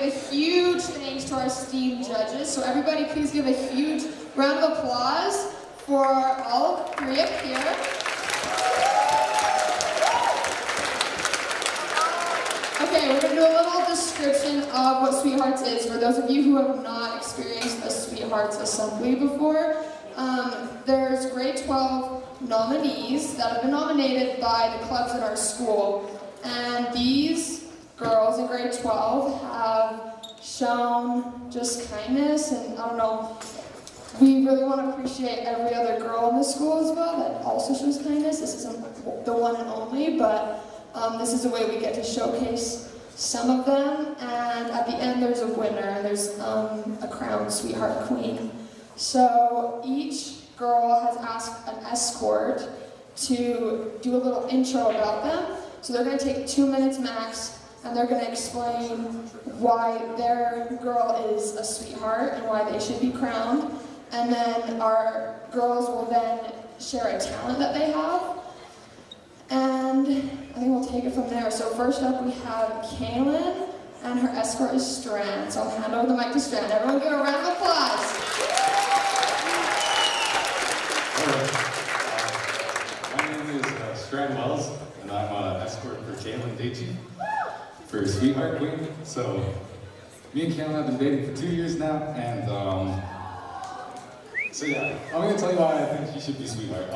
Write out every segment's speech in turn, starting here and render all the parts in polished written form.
a huge thanks to our esteemed judges. So everybody please give a huge round of applause for all three up here. Okay, we're going to do a little description of what Sweethearts is for those of you who have not experienced a Sweethearts Assembly before. There's grade 12 nominees that have been nominated by the clubs in our school. And these girls in grade 12 have shown just kindness, and I don't know, we really want to appreciate every other girl in the school as well that also shows kindness. This isn't the one and only, but this is a way we get to showcase some of them. And at the end there's a winner, and there's a crowned Sweetheart Queen. So each girl has asked an escort to do a little intro about them. So they're going to take 2 minutes max, and they're going to explain why their girl is a sweetheart and why they should be crowned. And then our girls will then share a talent that they have. And I think we'll take it from there. So first up we have Kaylin, and her escort is Strand. So I'll hand over the mic to Strand. Everyone give a round of applause. My name is Strand Wells, and I'm an escort for Kaylin Daichi for Sweetheart Queen. So me and Kaylin have been dating for 2 years now, and so yeah, I'm gonna tell you why I think she should be Sweetheart.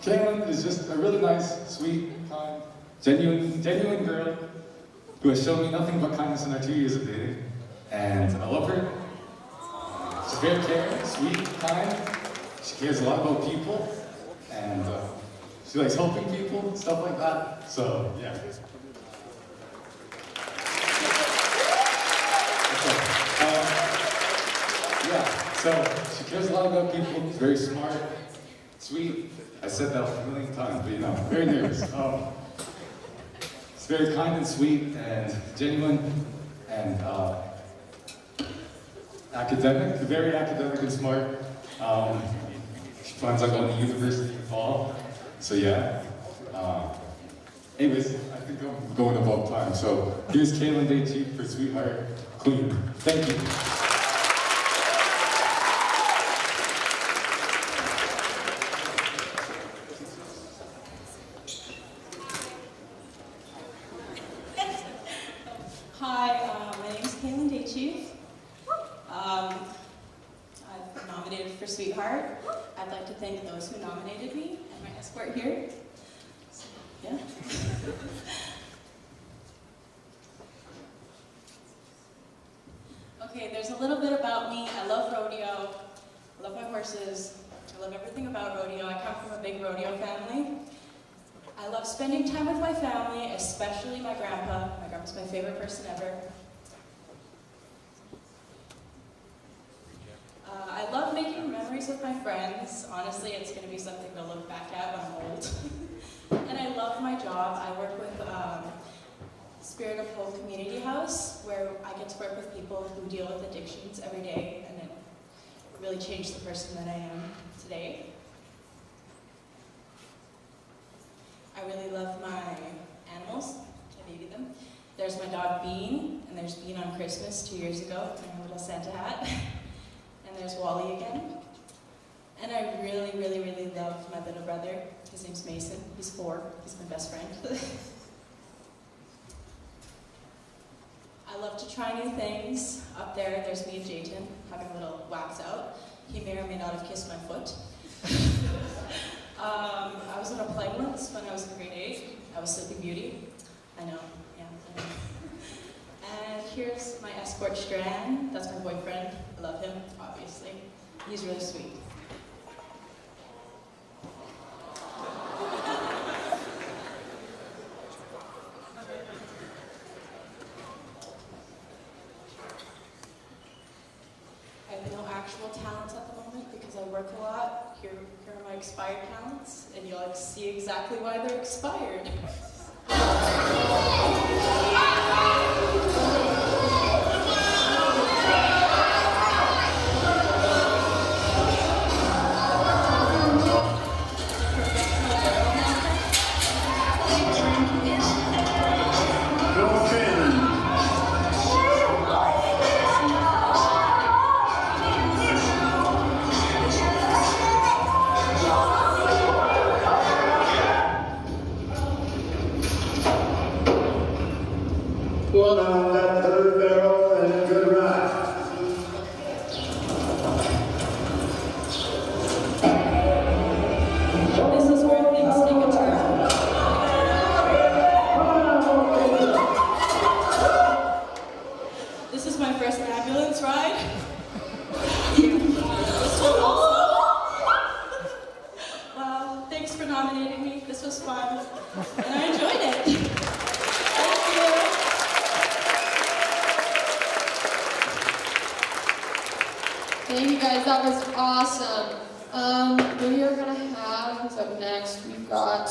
Kaylin is just a really nice, sweet, kind, genuine girl who has shown me nothing but kindness in our 2 years of dating, and I love her. She's very caring, sweet, kind. She cares a lot about people, and she likes helping people, stuff like that. So yeah. So she cares a lot about people. She's very smart, sweet. I said that like a million times, but you know, very nervous. She's very kind and sweet and genuine and academic, very academic and smart. She plans on going to university in the fall. So yeah. Anyways, I think I'm going above time. So here's Kaylin Daichi for Sweetheart Queen. Thank you. I've nominated for Sweetheart. I'd like to thank those who nominated me and my escort here. So, yeah. Okay, there's a little bit about me. I love rodeo. I love my horses. I love everything about rodeo. I come from a big rodeo family. I love spending time with my family, especially my grandpa. My grandpa's my favorite person ever. I love making memories with my friends. Honestly, it's going to be something to look back at when I'm old. And I love my job. I work with Spirit of Hope Community House, where I get to work with people who deal with addictions every day, and it really changed the person that I am today. I really love my animals. I baby them. There's my dog Bean, and there's Bean on Christmas 2 years ago, in a little Santa hat. And there's Wally again. And I really, really, really love my little brother. His name's Mason. He's 4. He's my best friend. I love to try new things. Up there's me and Jayton having a little wax out. He may or may not have kissed my foot. I was in a play once when I was in grade 8. I was Sleeping Beauty. I know, yeah. And here's my escort Strand. That's my boyfriend. I love him, obviously. He's really sweet. I have no actual talents at the moment because I work a lot. Here are my expired talents, and you'll see exactly why they're expired. Awesome. We are gonna have, who's up next? We've got,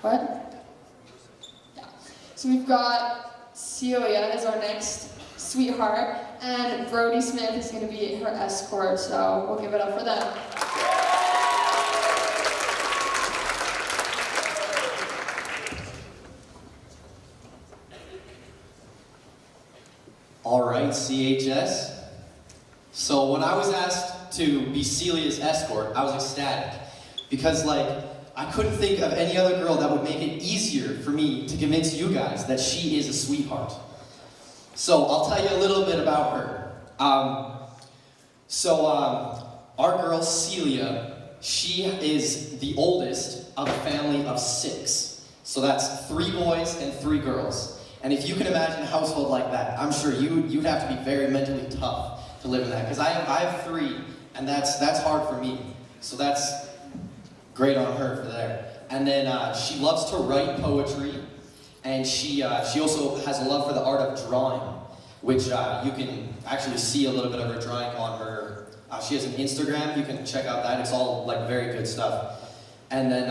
what? Yeah. So we've got Celia as our next sweetheart, and Brody Smith is gonna be her escort, so we'll give it up for them. All right, CHS. So when I was asked to be Celia's escort, I was ecstatic. Because I couldn't think of any other girl that would make it easier for me to convince you guys that she is a sweetheart. So I'll tell you a little bit about her. Our girl Celia, she is the oldest of a family of 6. So that's 3 boys and 3 girls. And if you can imagine a household like that, I'm sure you'd have to be very mentally tough to live in that. Because I have 3, and that's hard for me. So that's great on her for there. And then she loves to write poetry, and she also has a love for the art of drawing, which you can actually see a little bit of her drawing on her. She has an Instagram, you can check out that. It's all very good stuff. And then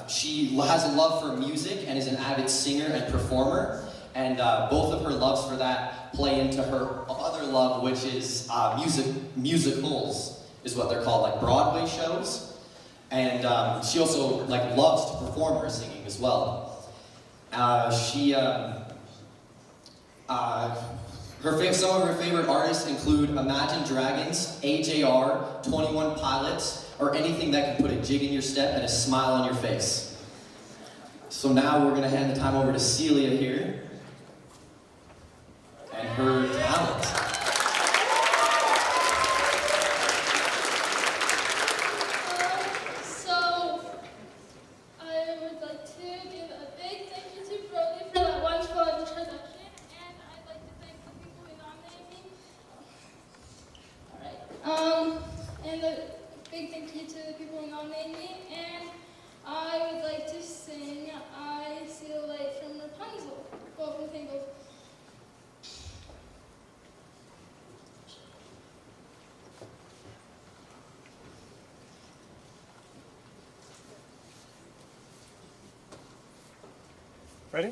she has a love for music and is an avid singer and performer. And both of her loves for that play into her other love, which is musicals, is what they're called, like Broadway shows. And she also loves to perform her singing as well. Some of her favorite artists include Imagine Dragons, AJR, 21 Pilots, or anything that can put a jig in your step and a smile on your face. So now we're going to hand the time over to Celia here and her talent. So, I would like to give a big thank you to Brody for that wonderful introduction, and I'd like to thank the people who nominated me. Alright, and a big thank you to the people who nominated me, and I would like to sing I See the Light from Rapunzel, quote from Tangled. Ready?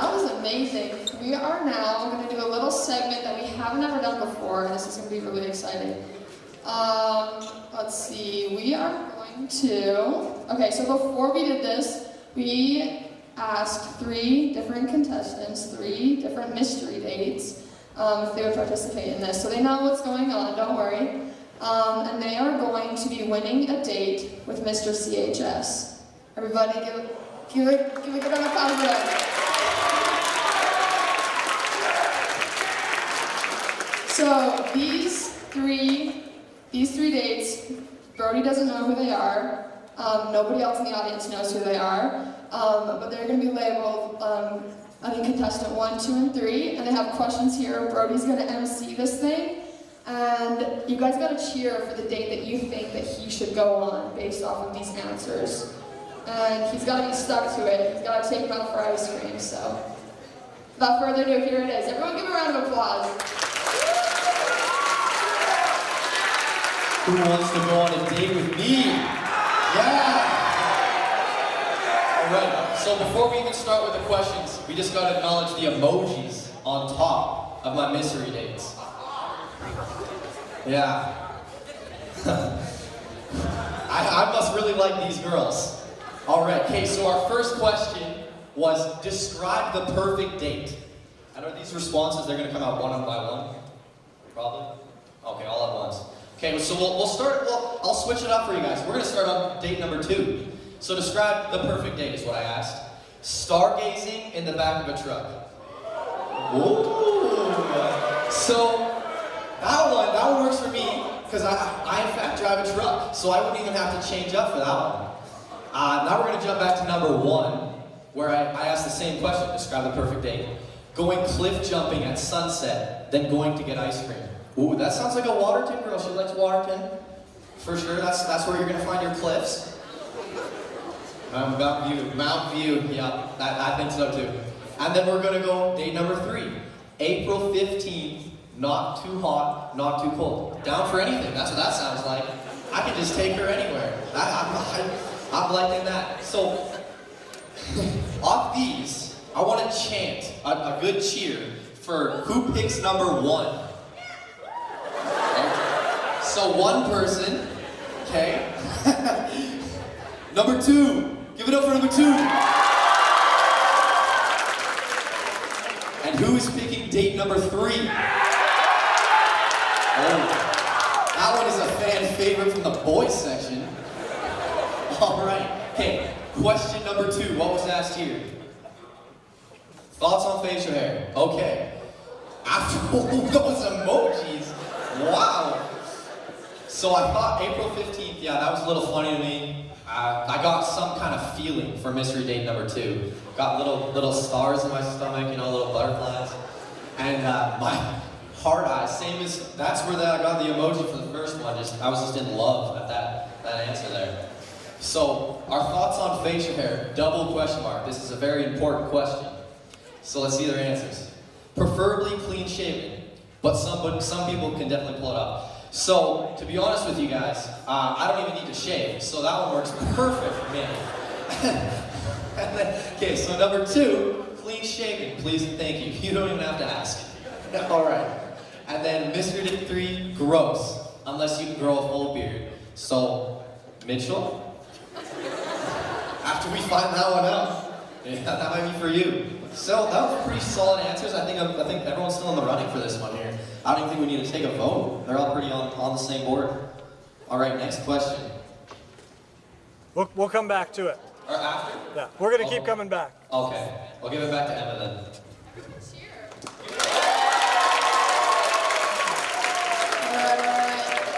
that was amazing. We are now going to do a little segment that we haven't ever done before, and this is going to be really exciting. Let's see, we are going to... Okay, so before we did this, we asked 3 different contestants, 3 different mystery dates, if they would participate in this. So they know what's going on, don't worry. And they are going to be winning a date with Mr. CHS. Everybody give a good round of applause for them. So these three dates, Brody doesn't know who they are. Nobody else in the audience knows who they are. But they're going to be labeled, I think, contestant 1, 2, and 3. And they have questions here. Brody's going to MC this thing. And you guys got to cheer for the date that you think that he should go on based off of these answers. And he's got to be stuck to it. He's got to take him out for ice cream. So, without further ado, here it is. Everyone give a round of applause. Who wants to go on a date with me? Yeah! Alright, so before we even start with the questions, we just gotta acknowledge the emojis on top of my mystery dates. Yeah. I must really like these girls. Alright, okay, so our first question was describe the perfect date. And are these responses, they're gonna come out one by one? Probably? Okay, all at once. Okay, so we'll start, I'll switch it up for you guys. We're gonna start on date number 2. So describe the perfect date is what I asked. Stargazing in the back of a truck. Ooh. So, that one works for me, because I in fact drive a truck, so I wouldn't even have to change up for that one. Now we're gonna jump back to number 1, where I asked the same question, describe the perfect date. Going cliff jumping at sunset, then going to get ice cream. Ooh, that sounds like a Waterton girl. She likes Waterton. For sure, that's where you're gonna find your cliffs. Mount View, yeah, I think so too. And then we're gonna go date number 3. April 15th, not too hot, not too cold. Down for anything, that's what that sounds like. I can just take her anywhere. I'm liking that. So, off these, I wanna chant a good cheer for who picks number 1. So 1 person, okay. Number 2, give it up for number 2. And who is picking date number 3? Oh, that one is a fan favorite from the boys section. All right, okay, question number 2, what was asked here? Thoughts on facial hair? Okay. After all those emojis, wow. So I thought April 15th, yeah, that was a little funny to me. I got some kind of feeling for mystery date number 2. Got little stars in my stomach, you know, little butterflies. And my hard eyes, same as, that's where I got the emoji for the first one. I was just in love at that answer there. So, our thoughts on facial hair, double question mark. This is a very important question. So let's see their answers. Preferably clean shaven, but some people can definitely pull it up. So, to be honest with you guys, I don't even need to shave, so that one works perfect for me. And then, okay, so number 2, clean shaven, please and thank you. You don't even have to ask. All right. And then mystery date 3, gross, unless you can grow a full beard. So, Mitchell, after we find that one out, yeah, that might be for you. So that was pretty solid answers. I think everyone's still in the running for this one here. I don't even think we need to take a vote. They're all pretty on the same board. All right, next question. We'll come back to it. Or after? Yeah, we're gonna keep coming back. Okay, we'll give it back to Emma then.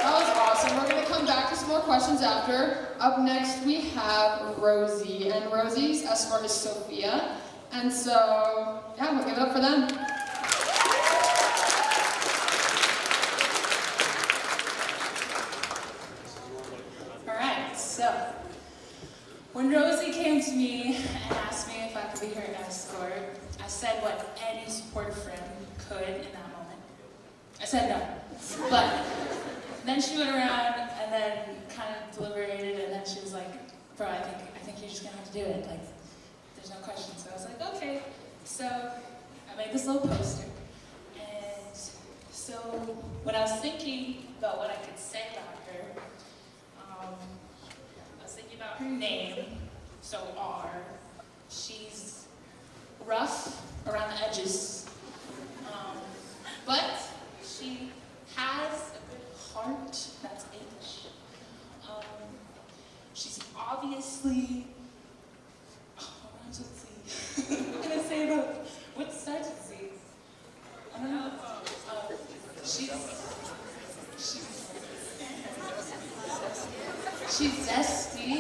That was awesome. We're going to come back to some more questions after. Up next, we have Rosie. And Rosie's escort is Sophia. And so, yeah, we'll give it up for them. All right, so when Rosie came to me and asked me if I could be her escort, I said what any supportive friend could in that moment. I said no. But then she went around and then kind of deliberated, and then she was like, bro, I think you're just gonna have to do it. Like, there's no question. So I was like, okay. So I made this little poster, and so when I was thinking about what I could say about her, I was thinking about her name, so R. She's rough around the edges, but she has a good heart, that's H. She's obviously, what else with Z? I'm gonna say what starts with Z? I don't know. She's zesty.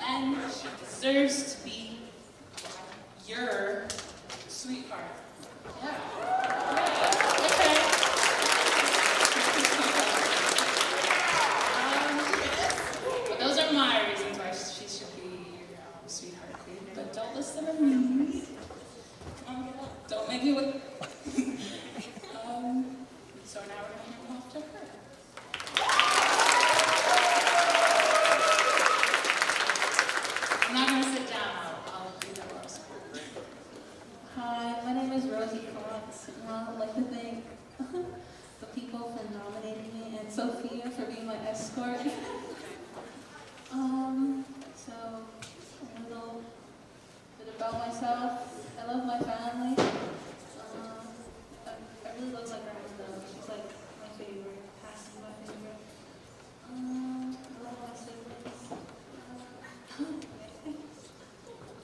And she deserves to be your sweetheart. Yeah. Okay. Well, those are my reasons why she should be your sweetheart queen. But don't listen to me. Come on, get up. Don't make me wait. So now we're gonna hand off to her. I'm not gonna sit down. I'll do that first. Hi, my name is Rosie Cox, and I would like to thank the people for nominating me and Sophia for being my escort. So a little bit about myself. I love my family. I really love my grandma. She's like my favorite, passing my favorite. I love my siblings.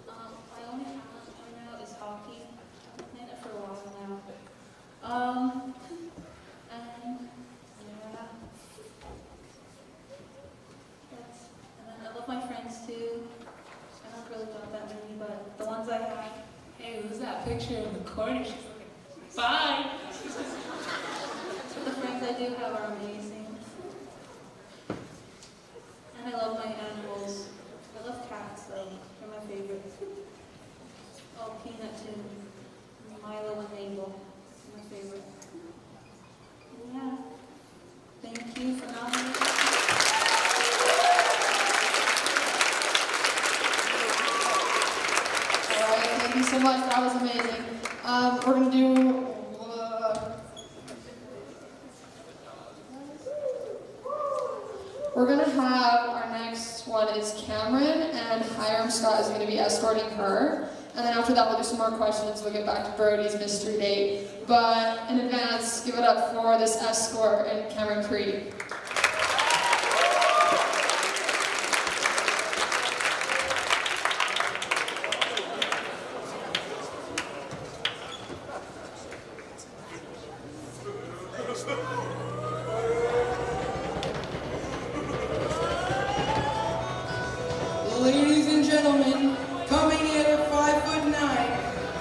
My only talent right now is hockey. I've been playing it for a while now. And yeah. And then I love my friends too. I don't really got that many, but the ones I have. Hey, who's that picture in the corner? She's looking fine. The friends I do have are amazing. And I love my animals. I love cats though. They're my favorite. Oh, Peanut too. Milo and Mabel. My favorite. Yeah. Thank you for nominating me. Alright, thank you so much. That was amazing. We're gonna do. We're gonna have our next one is Cameron, and Hiram Scott is gonna be escorting her. And then after that, we'll do some more questions. We'll get back to Brody's mystery date. But in advance, give it up for this escort and Cameron Creed. Ladies and gentlemen, coming in at 5'9",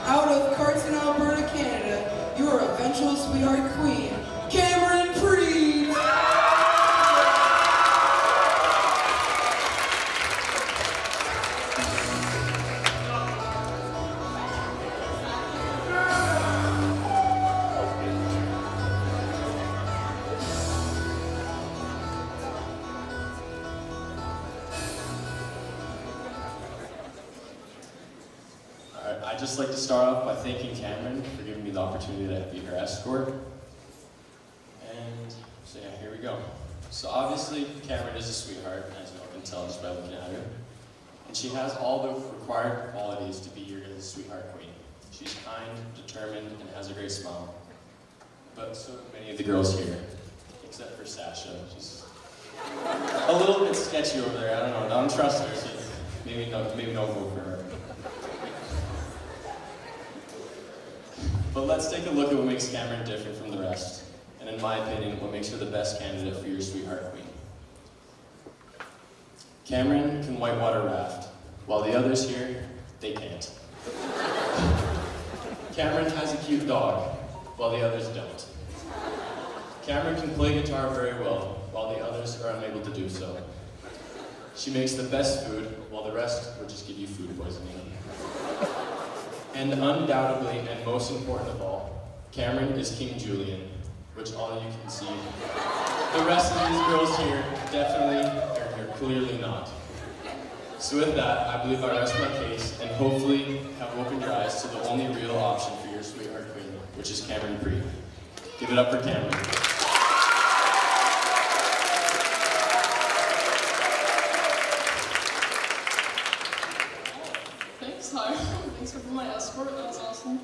out of Carson, Alberta, Canada, your eventual sweetheart queen, Cameron Preet. I'd just like to start off by thanking Cameron for giving me the opportunity to be her escort. And so yeah, here we go. So obviously, Cameron is a sweetheart, as you all can tell just by looking at her. And she has all the required qualities to be your sweetheart queen. She's kind, determined, and has a great smile. But so do many of the girls here, except for Sasha. She's a little bit sketchy over there. I don't know. I don't trust her. So maybe no vote for her. But let's take a look at what makes Cameron different from the rest, and in my opinion, what makes her the best candidate for your sweetheart queen. Cameron can whitewater raft, while the others here, they can't. Cameron has a cute dog, while the others don't. Cameron can play guitar very well, while the others are unable to do so. She makes the best food, while the rest will just give you food poisoning. And undoubtedly, and most important of all, Cameron is King Julian, which all you can see. The rest of these girls here definitely are clearly not. So with that, I believe I rest my case and hopefully have opened your eyes to the only real option for your sweetheart queen, which is Cameron Pree. Give it up for Cameron. Thanks, hi. Thanks for being my escort, that was awesome.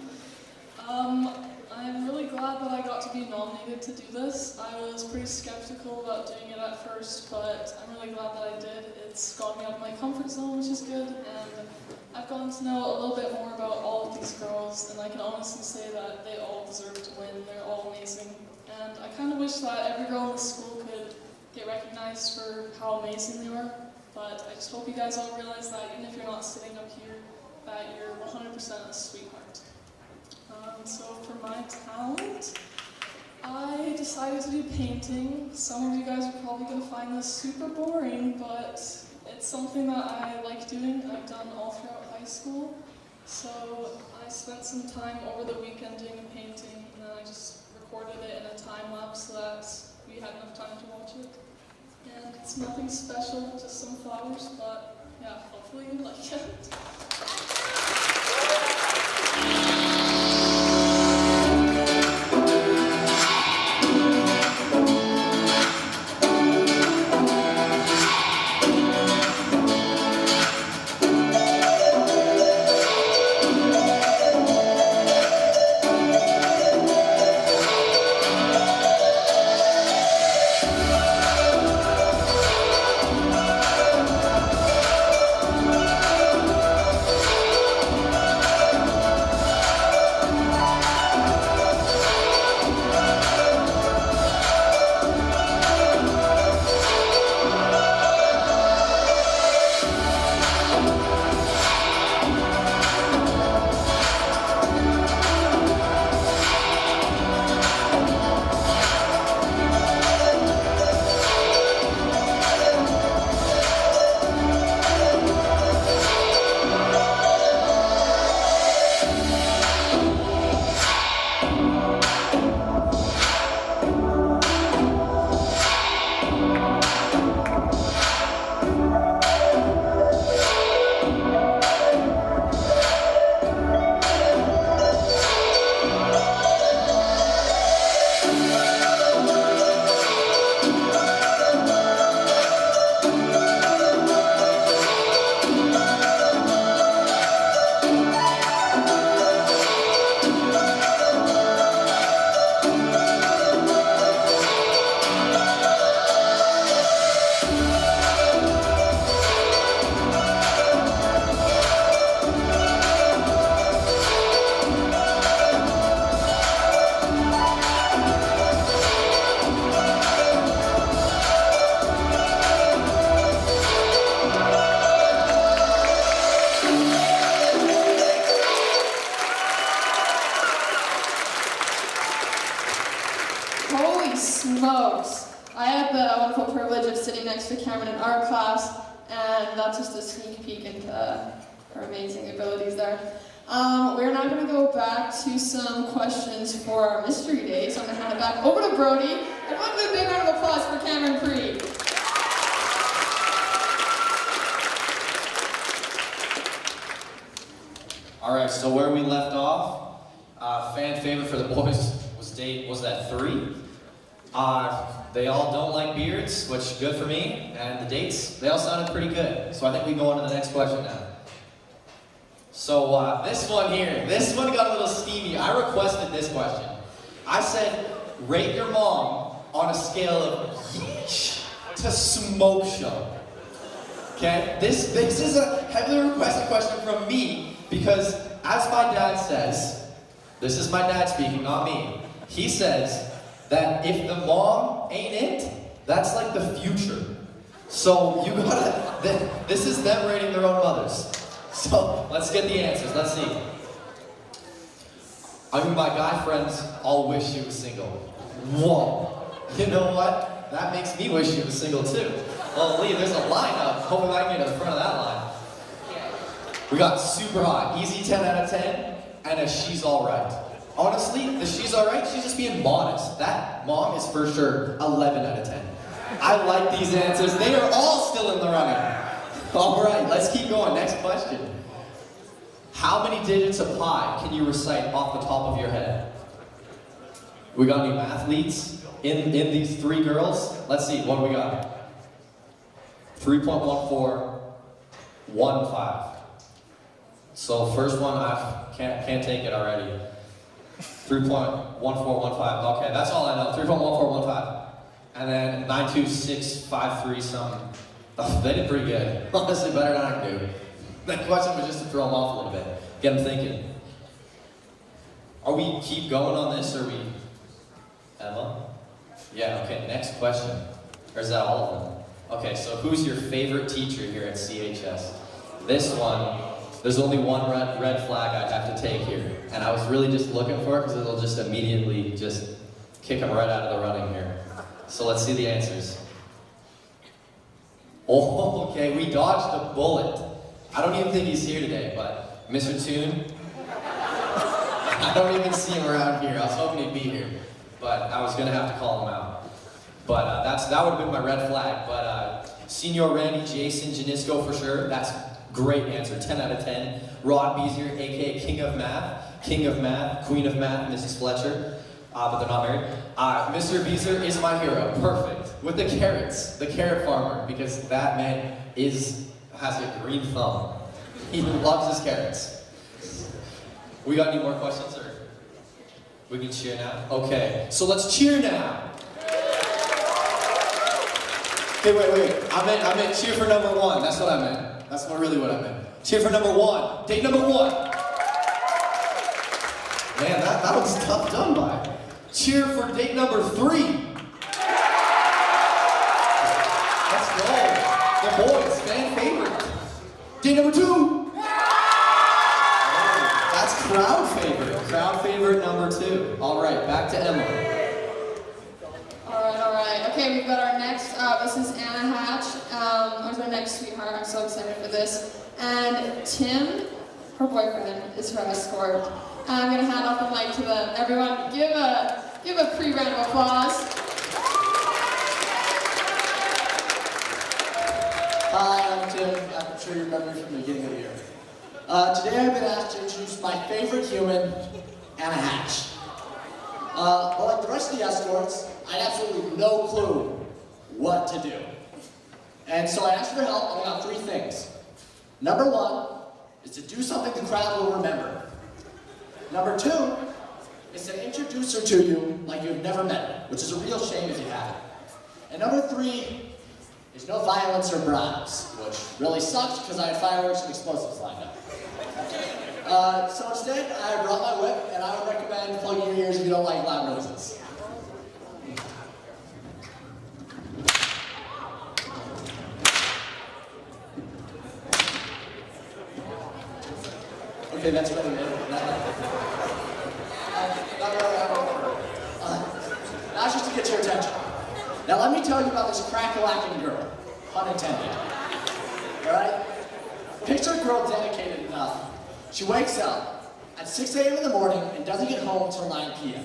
I'm really glad that I got to be nominated to do this. I was pretty skeptical about doing it at first, but I'm really glad that I did. It's got me out of my comfort zone, which is good, and I've gotten to know a little bit more about all of these girls, and I can honestly say that they all deserve to win. They're all amazing. And I kind of wish that every girl in the school could get recognized for how amazing they were, but I just hope you guys all realize that even if you're not sitting up here, that you're 100% a sweetheart. So for my talent, I decided to do painting. Some of you guys are probably going to find this super boring, but it's something that I like doing. I've done all throughout high school. So I spent some time over the weekend doing a painting, and then I just recorded it in a time lapse so that we had enough time to watch it. And it's nothing special, just some flowers, but yeah, hopefully you like it. Holy smokes! I had the wonderful privilege of sitting next to Cameron in art class, and that's just a sneak peek into her amazing abilities there. We're now going to go back to some questions for our mystery day, so I'm going to hand it back over to Brody. Everyone give a big round of applause for Cameron Pree. Alright, so where we left off, fan favorite for the boys was that 3. They all don't like beards, which good for me, and the dates, they all sounded pretty good. So I think we go on to the next question now. So this one got a little steamy. I requested this question. I said, rate your mom on a scale of yeesh to smoke show. Okay? This is a heavily requested question from me because, as my dad says, this is my dad speaking, not me. He says that if the mom ain't it, that's like the future. So you gotta, this is them rating their own mothers. So let's get the answers, let's see. I mean, my guy friends all wish she was single. Whoa. You know what? That makes me wish she was single too. Well, Lee, there's a lineup. Hopefully I can get to the front of that line. We got super hot, easy 10 out of 10, and a she's alright. Honestly, the she's alright, she's just being modest. That mom is for sure 11 out of 10. I like these answers. They are all still in the running. Alright, let's keep going. Next question. How many digits of pi can you recite off the top of your head? We got any mathletes in these three girls? Let's see, what do we got? 3.1415. So first one, I can't take it already. 3.1415. Okay, that's all I know. 3.1415. And then 92653 something. Oh, they did pretty good. Honestly, better than I can do. That question was just to throw them off a little bit. Get them thinking. Are we keep going on this, or are we... Emma? Yeah, okay, next question. Or is that all of them? Okay, so who's your favorite teacher here at CHS? This one, there's only one red flag I'd have to take here. And I was really just looking for it because it'll just immediately just kick him right out of the running here. So let's see the answers. Oh, okay, we dodged a bullet. I don't even think he's here today, but Mr. Toon, I don't even see him around here. I was hoping he'd be here, but I was gonna have to call him out. But that would have been my red flag. But Senior Randy Jason Janisco for sure. That's great answer. 10 out of 10. Rod Beezer, aka King of Math, Queen of Math, Mrs. Fletcher. But they're not married. Mr. Beezer is my hero. Perfect. With the carrots, the carrot farmer, because that man has a green thumb. He loves his carrots. We got any more questions, or we can cheer now? Okay, so let's cheer now. Okay, wait. I meant cheer for number one. That's what I meant. That's really what I meant. Cheer for number one. Date number one. Man, that was tough done by. Cheer for date number 3. Let's go. The boys, fan favorite. Date number 2. Oh, that's crowd favorite. Crowd favorite number 2. All right, back to Emily. All right. Okay, we've got our next, this is Anna Hatch, who's our next sweetheart. I'm so excited for this. And Tim, her boyfriend, is her escort. I'm going to hand off the mic to them. Everyone, give a pre-round of applause. Hi, I'm Tim. I'm sure you remember me from the beginning of the year. Today I've been asked to introduce my favorite human, Anna Hatch. But like the rest of the escorts, I had absolutely no clue what to do. And so I asked for help, and I got 3 things. Number 1 is to do something the crowd will remember. Number 2 is to introduce her to you like you've never met her, which is a real shame if you haven't. And number 3 is no violence or bribes, which really sucks because I had fireworks and explosives lined up. So instead, I brought my whip, and I would recommend plugging your ears if you don't like loud noises. Okay, that's really good. That's just to get your attention. Now let me tell you about this crack-a-lacking girl, pun intended. Alright? Picture a girl dedicated enough. She wakes up at 6 a.m. in the morning and doesn't get home until 9 p.m.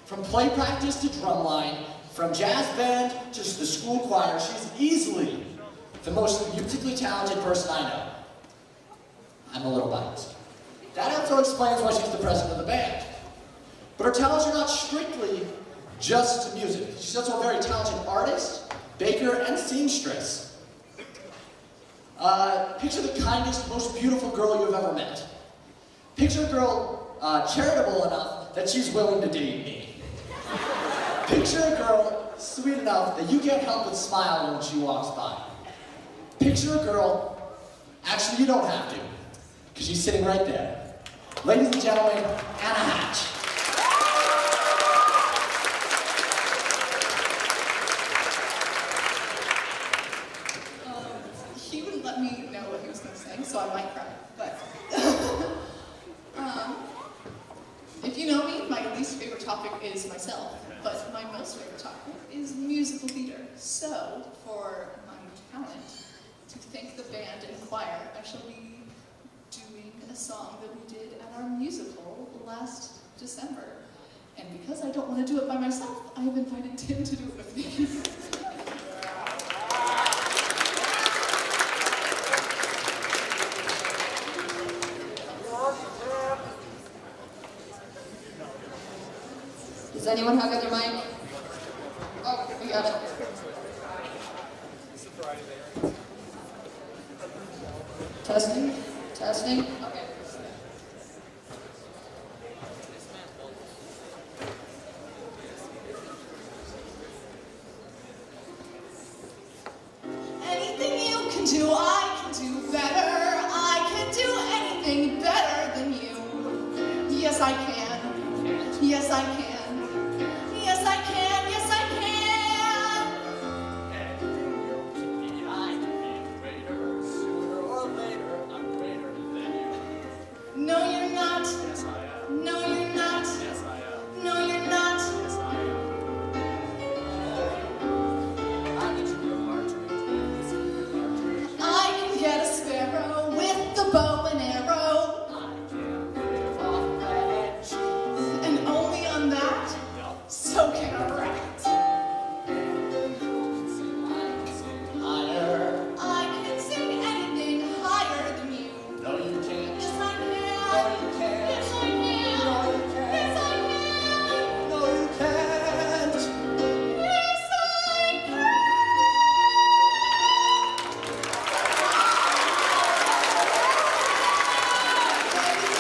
From play practice to drumline, from jazz band to the school choir, she's easily the most musically talented person I know. I'm a little biased. That also explains why she's the president of the band. But her talents are not strictly just to music. She's also a very talented artist, baker, and seamstress. Picture the kindest, most beautiful girl you've ever met. Picture a girl charitable enough that she's willing to date me. Picture a girl sweet enough that you can't help but smile when she walks by. Picture a girl, actually you don't have to, because she's sitting right there. Ladies and gentlemen, Anna Hatch. He wouldn't let me know what he was going to sing, so I might cry. But if you know me, my least favorite topic is myself, but my most favorite topic is musical theater. So, for my talent, to thank the band and choir, I shall be doing a song that we did at our musical last December. And because I don't want to do it by myself, I have invited Tim to do it with me. Does anyone have the other mic? Oh, we got it. Testing? Testing? Okay. Anything you can do, I can do better. I can do anything better than you. Yes, I can. Yes, I can. Yes, I can. Yes, I can. No, you're not. No, you're not. No, you're not. I can get a sparrow with the bow and arrow. And only on that, so can a rat. I can sing anything higher than you. No, you can't. Yes, I can. No, you can't. Yes, I can. No, you can't. Yes, I can. No, you can't. Yes, I can.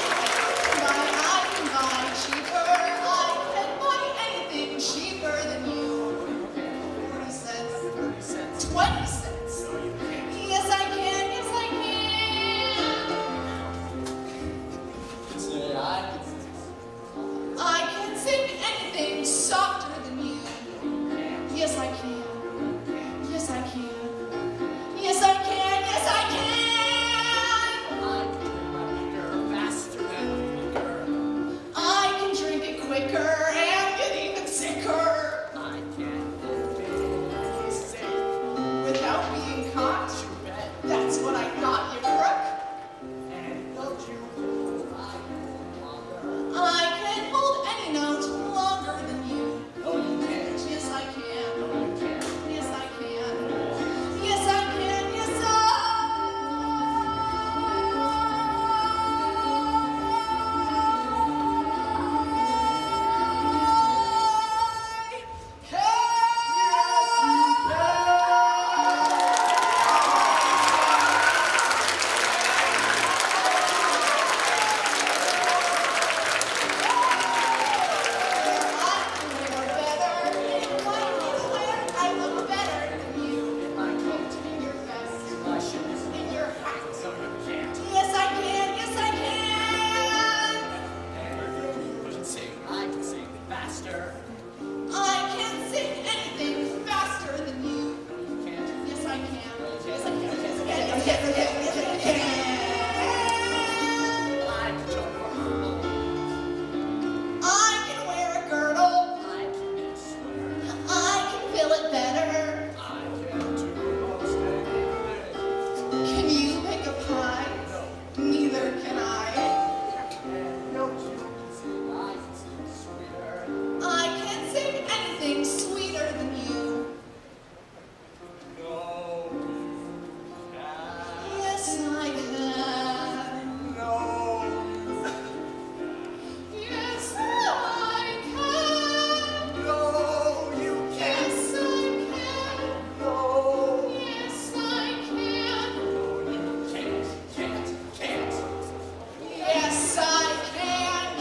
I can buy cheaper. I can buy anything cheaper than you. 40 cents. 20 cents. Yes, I can. Yes, I can. Say I I can sing anything softer than you. Yes, I can. Yes, I can. Yes, I can. Yes, I can. I can drink it quicker and get even sicker without being caught. That's what I got, you crook. I can hold any note longer than you. No, you can't. Yes, I can. No, you can't. Yes, I can. Yes, I can. Yes, I I look better than you. In my coat, in your vest, in my shoes, in your hat. No, you can't. Yes, I can. Yes, I can. I can sing faster. I can sing anything faster than you. You can't. Yes, I can. Yes, I can. Yes, I can. Yes, I can. I can jump from a rope. I can wear a girdle. I can swear. I can feel it better. I can do most anything. Can you make a pie? Neither can I. No, you can sing. I can sing sweeter. I can sing anything sweeter than you. No, Yes, I can. no. Yes, I can. No, you can't. Yes, I can. No. Yes, I can. No, you can't. Yes, I can. Yes, I can.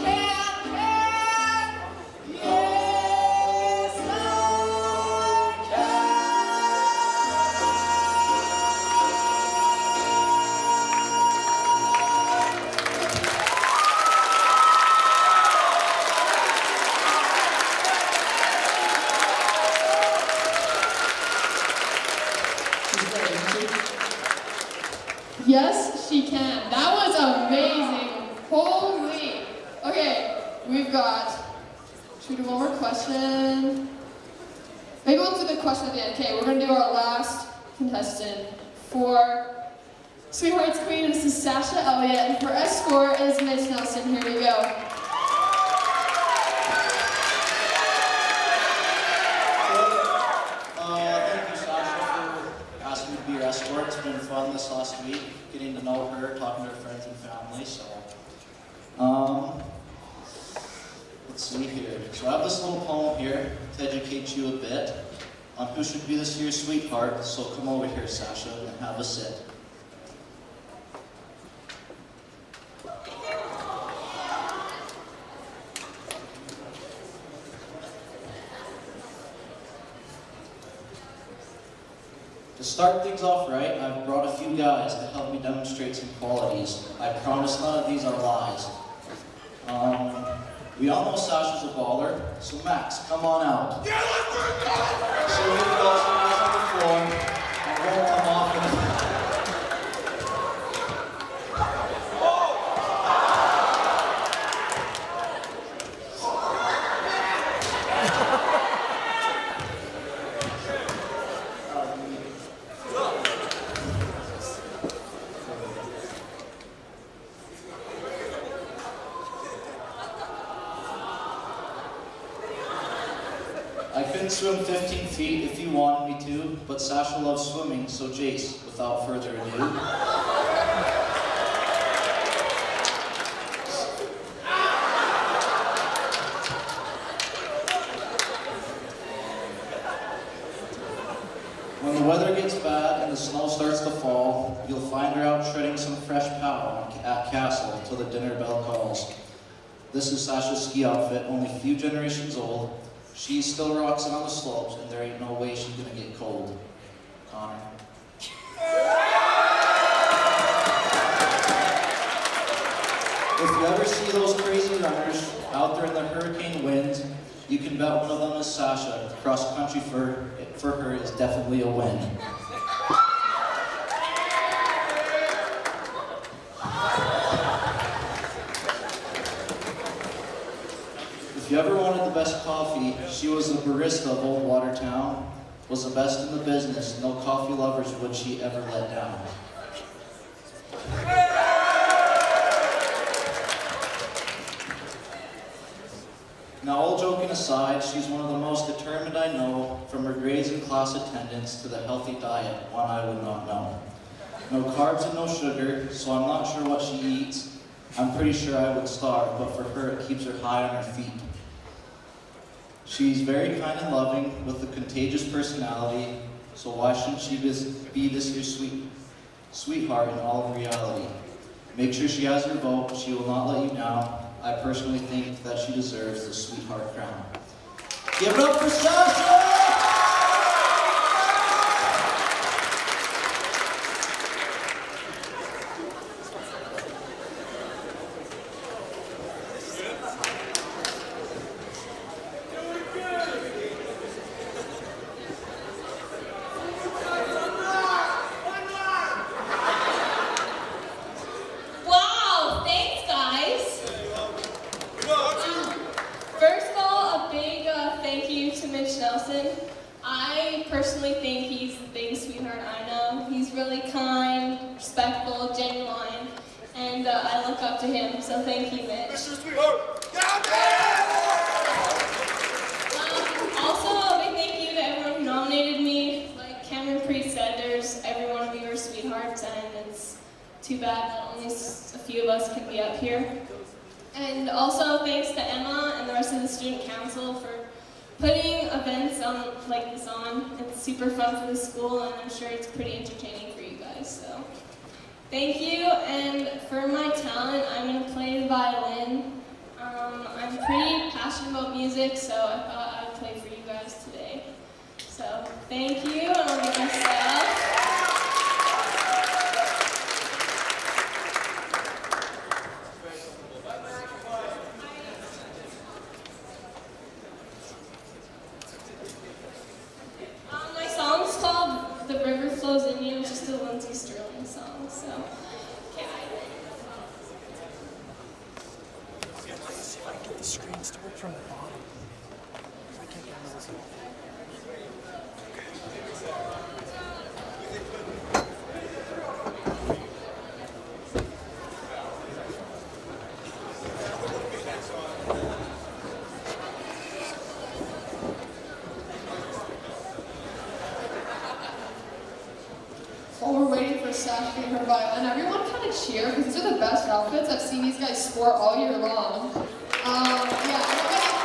Yes, she can. That was amazing. Holy. Okay, we've got. Should we do one more question? Maybe we'll do the question at the end. Okay, we're gonna do our last contestant for Sweethearts Queen, and this is Sasha Elliott, and for escort is Miss Nelson. Here we go. Thank you, Sasha, for asking me to be your escort. It's been fun this last week, getting to know her, talking to her friends and family. So, Let's see here. So I have this little poem here to educate you a bit on who should be this year's sweetheart. So come over here, Sasha, and have a sit. To start things off right, I've brought a few guys to help me demonstrate some qualities. I promise none of these are lies. We all know Sasha's a baller, so Max, come on out. Yeah, let's go! So we've got some guys on the floor, and won't come off in I couldn't swim 15 feet if you wanted me to, but Sasha loves swimming, so Jace, without further ado. When the weather gets bad and the snow starts to fall, you'll find her out shredding some fresh pow at Castle till the dinner bell calls. This is Sasha's ski outfit, only a few generations old. She still rocks it on the slopes, and there ain't no way she's gonna get cold. Connor. If you ever see those crazy runners out there in the hurricane winds, you can bet one of them is Sasha. Cross country for her is definitely a win. If you ever wanted the best coffee, she was the barista of Old Watertown, was the best in the business. No coffee lovers would she ever let down. Now, all joking aside, she's one of the most determined I know, from her grades and class attendance to the healthy diet, one I would not know. No carbs and no sugar, so I'm not sure what she eats. I'm pretty sure I would starve, but for her it keeps her high on her feet. She's very kind and loving with a contagious personality, so why shouldn't she be this year's sweetheart in all of reality? Make sure she has your vote. She will not let you down. I personally think that she deserves the sweetheart crown. Give it up for Sasha! I personally think he's the biggest sweetheart I know. He's really kind, respectful, genuine, and I look up to him, so thank you, Mitch. Mr. Sweetheart! Also, a big thank you to everyone who nominated me. Like Cameron Priest said, every one of you are sweethearts, and it's too bad that only a few of us can be up here. And also thanks to Emma and the rest of the student council for putting events like this on. It's super fun for the school, and I'm sure it's pretty entertaining for you guys. So, thank you. And for my talent, I'm going to play the violin. I'm pretty passionate about music, so I thought I'd play for you guys today. So, thank you, and I'll get my stuff. Just a Lindsey Sterling song, so yeah. See if I can get the screens to work from the bottom. I can't get this off. While we're waiting for Sasha and her violin, everyone kind of cheer because these are the best outfits. I've seen these guys sport all year long. Yeah.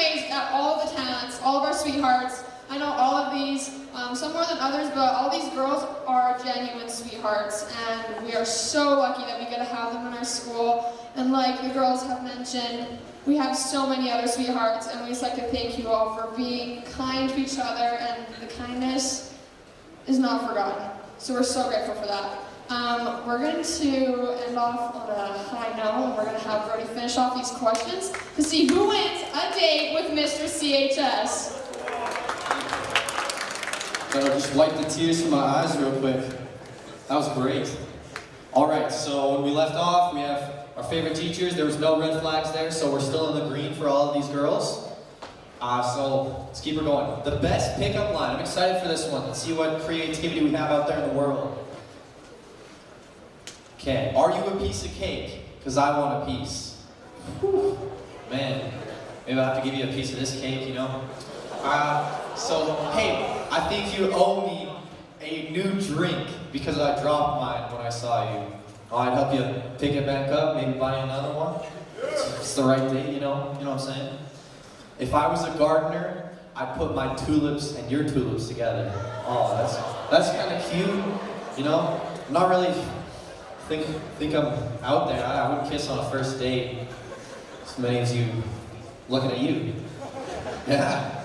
amazed at all of the talents, all of our sweethearts. I know all of these, some more than others, but all these girls are genuine sweethearts, and we are so lucky that we get to have them in our school. And like the girls have mentioned, we have so many other sweethearts, and we just like to thank you all for being kind to each other, and the kindness is not forgotten. So we're so grateful for that. We're going to end off on a high note, and we're going to have Brody finish off these questions to see who wins a date with Mr. CHS. Gotta just wipe the tears from my eyes real quick. That was great. All right, so when we left off, we have our favorite teachers. There was no red flags there, so we're still in the green for all of these girls. So let's keep her going. The best pickup line. I'm excited for this one. Let's see what creativity we have out there in the world. Okay, are you a piece of cake? Because I want a piece. Whew. Man, maybe I have to give you a piece of this cake, you know? So, hey, I think you owe me a new drink because I dropped mine when I saw you. I'd help you pick it back up, maybe buy another one. It's the right date, you know what I'm saying? If I was a gardener, I'd put my tulips and your tulips together. Oh, that's kind of cute, you know? I'm not really think I'm out there. I wouldn't kiss on a first date. As many as you looking at you. Yeah.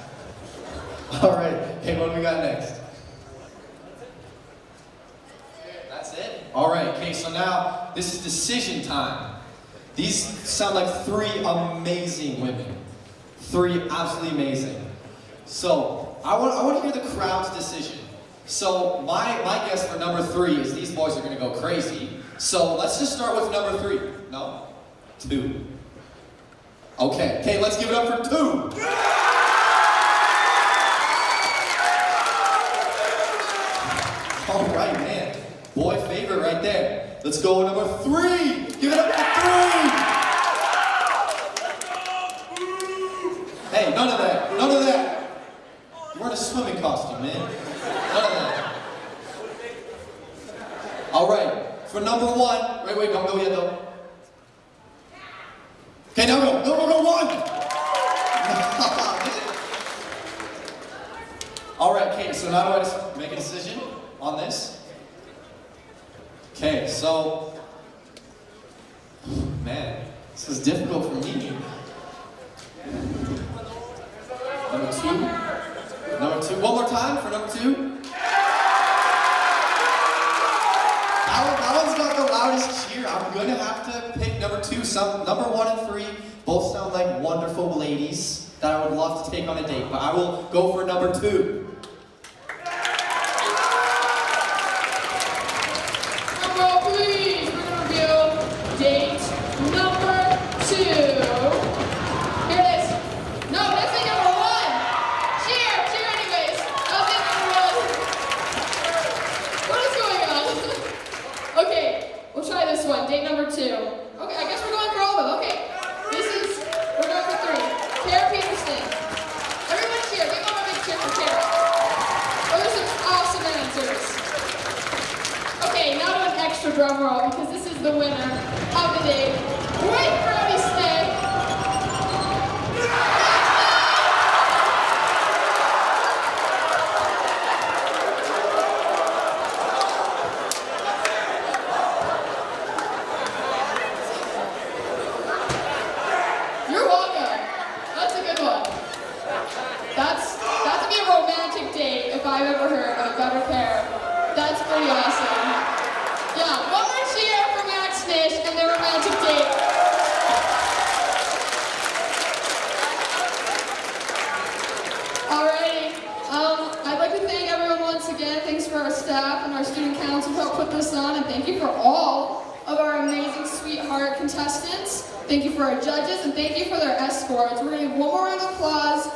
All right, hey, what do we got next? That's it? All right, okay, so now this is decision time. These sound like three amazing women. Three absolutely amazing. So, I want to hear the crowd's decision. So, my guess for number 3 is these boys are going to go crazy. So, let's just start with number 3. No? 2. Okay, let's give it up for 2. All right, man. Boy favorite right there. Let's go with number 3. Give it up for 3. Hey, none of that. None of that. You're wearing a swimming costume, man. None of that. All right. For number 1. Wait, don't go yet, though. Okay, now go. Go, 1. All right, okay, so now do I just make a decision on this? Okay, so, man, this is difficult for me. Number 2. Number 2. One more time for number 2. That one's got the loudest cheer. I'm gonna have to pick number 2. Number 1 and 3 both sound like wonderful ladies that I would love to take on a date, but I will go for number 2. Please, we're going to reveal date number 2. Here it is. No, that's date number 1. Cheer anyways. That's date number 1. What is going on? Okay, we'll try this one. Date number 2. Okay, I guess we're going for all of them. Okay, we're going for 3. Tara Peterson. Everyone cheer. Give them a big cheer for Tara. Those are some awesome answers. Okay, now to an extra drum roll because this is the winner of the day with Brody Stick. You're welcome. That's a good one. That's to be a romantic date if I've ever heard of a better pair. That's pretty awesome. Yeah, one more cheer for Max Fish and their romantic date. Alrighty, I'd like to thank everyone once again. Thanks for our staff and our student council who helped put this on, and thank you for all of our amazing sweetheart contestants. Thank you for our judges, and thank you for their escorts. We're going to give one more round of applause